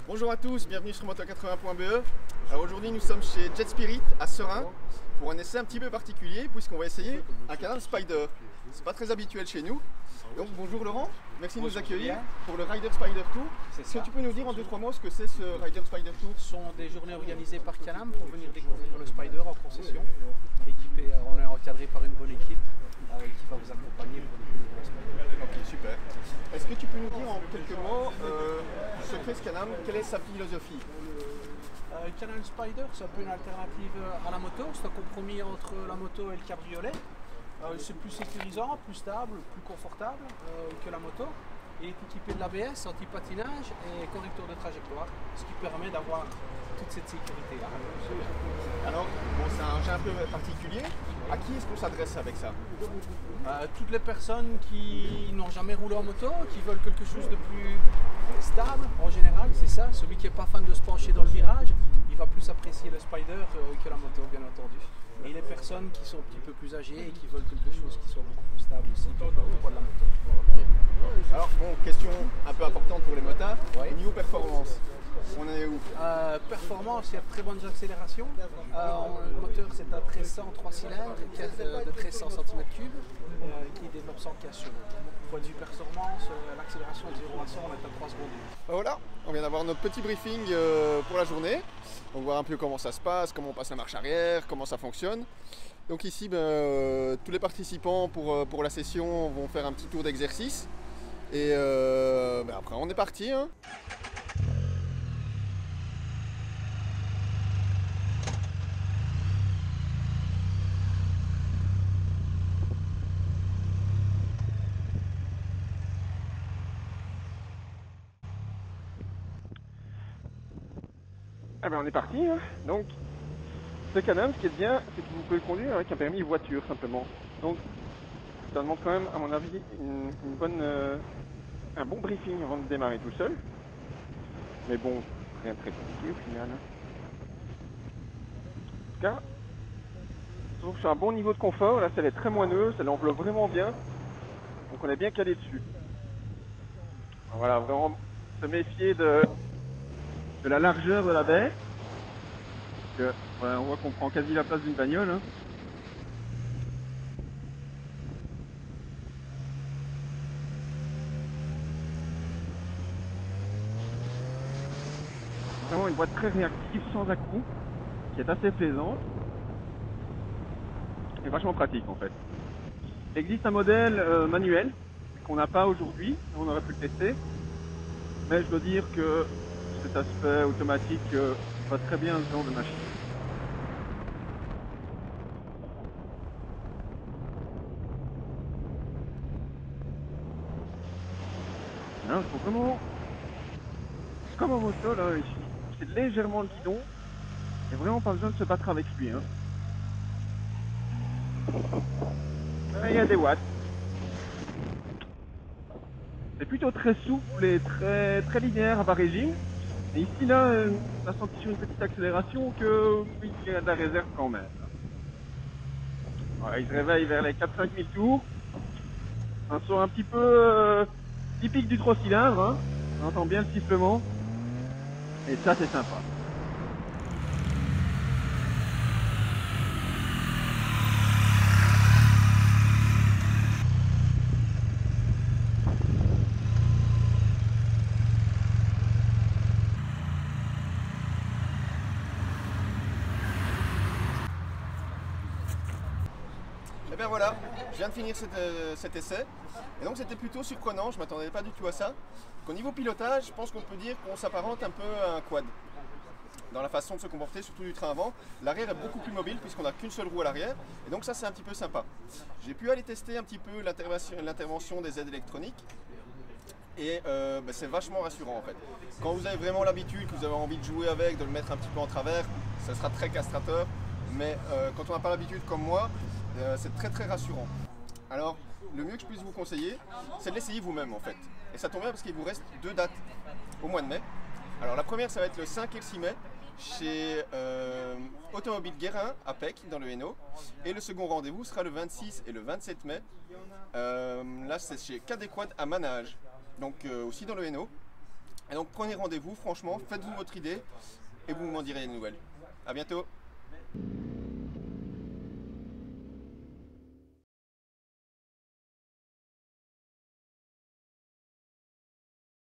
Bonjour à tous, bienvenue sur moto80.be. Alors aujourd'hui nous sommes chez Jet Spirit à Serein pour un essai un petit peu particulier puisqu'on va essayer un Can-Am Spyder. C'est pas très habituel chez nous. Donc bonjour Laurent, merci de nous accueillir pour le Rider Spyder Tour. Est-ce que tu peux nous dire en 2-3 mots ce que c'est ce Rider Spyder Tour? Ce sont des journées organisées par Can-Am pour venir découvrir le Spyder en concession. Équipé, on est encadré par une bonne équipe qui va vous accompagner pour découvrir le Spyder. Ok, super. Est-ce que tu peux nous dire en quelques mots ce qu'est ce Can-Am, quelle est sa philosophie? Can-Am Spyder, c'est un peu une alternative à la moto. C'est un compromis entre la moto et le cabriolet. C'est plus sécurisant, plus stable, plus confortable que la moto. Il est équipé de l'ABS, anti-patinage et correcteur de trajectoire, ce qui permet d'avoir toute cette sécurité-là. Alors, bon, c'est un engin un peu particulier. À qui est-ce qu'on s'adresse avec ça? Toutes les personnes qui n'ont jamais roulé en moto, qui veulent quelque chose de plus stable, en général, c'est ça. Celui qui n'est pas fan de se pencher dans le virage, il va plus apprécier le Spyder que la moto, bien entendu. Et les personnes qui sont un petit peu plus âgées et qui veulent quelque chose qui soit beaucoup plus stable aussi, qui veulent le poids de la moto. Alors, bon, question un peu importante pour les motards, au niveau performance, on est où? Performance, il y a de très bonnes accélérations. Le moteur, c'est un 1300 3 cylindres de 1300 cm3 qui développe 100 km/h. Point de vue performance, l'accélération de 0 à 100, on est à 3 secondes. Voilà, on vient d'avoir notre petit briefing pour la journée. On voit un peu comment ça se passe, comment on passe la marche arrière, comment ça fonctionne. Donc ici, tous les participants pour la session vont faire un petit tour d'exercice. Et après, on est parti. Hein. On est parti, hein. Donc ce Can-Am, ce qui est bien, c'est que vous pouvez le conduire avec un permis voiture simplement. Donc ça demande quand même, à mon avis, un bon briefing avant de démarrer tout seul. Mais bon, rien de très compliqué au final. En tout cas, je trouve que c'est un bon niveau de confort. Là, ça est très moelleux, ça l'enveloppe vraiment bien. Donc on est bien calé dessus. Voilà, vraiment se méfier de la largeur de la baie. On voit qu'on prend quasi la place d'une bagnole. Hein. Vraiment une boîte très réactive, sans à-coups, qui est assez plaisante et vachement pratique en fait. Il existe un modèle manuel qu'on n'a pas aujourd'hui, on aurait pu le tester, mais je dois dire que cet aspect automatique va très bien à ce genre de machine. Là, je trouve vraiment comme en moto, là, c'est légèrement le guidon. Il n'y a vraiment pas besoin de se battre avec lui. Hein. Il y a des watts. C'est plutôt très souple et très linéaire à bas régime. Et ici, là, on a senti sur une petite accélération qu'il y a de la réserve quand même. Voilà, il se réveille vers les 4-5 000 tours. Un son un petit peu typique du 3 cylindres. Hein. On entend bien le sifflement. Et ça, c'est sympa. Et bien voilà, je viens de finir cet essai. Et donc c'était plutôt surprenant, je ne m'attendais pas du tout à ça. Au niveau pilotage, je pense qu'on peut dire qu'on s'apparente un peu à un quad. Dans la façon de se comporter, surtout du train avant. L'arrière est beaucoup plus mobile puisqu'on n'a qu'une seule roue à l'arrière. Et donc ça c'est un petit peu sympa. J'ai pu aller tester un petit peu l'intervention des aides électroniques. Et c'est vachement rassurant en fait. Quand vous avez vraiment l'habitude, que vous avez envie de jouer avec, de le mettre un petit peu en travers, ça sera très castrateur. Mais quand on n'a pas l'habitude comme moi, c'est très rassurant. Alors, le mieux que je puisse vous conseiller, c'est de l'essayer vous-même en fait. Et ça tombe bien parce qu'il vous reste 2 dates au mois de mai. Alors la première, ça va être le 5 et le 6 mai chez Automobile Guérin à Pec dans le Hainaut. Et le second rendez-vous sera le 26 et le 27 mai. Là, c'est chez KD Quad à Manage, donc aussi dans le Hainaut. Et donc prenez rendez-vous, franchement, faites-vous votre idée et vous m'en direz des nouvelles. A bientôt.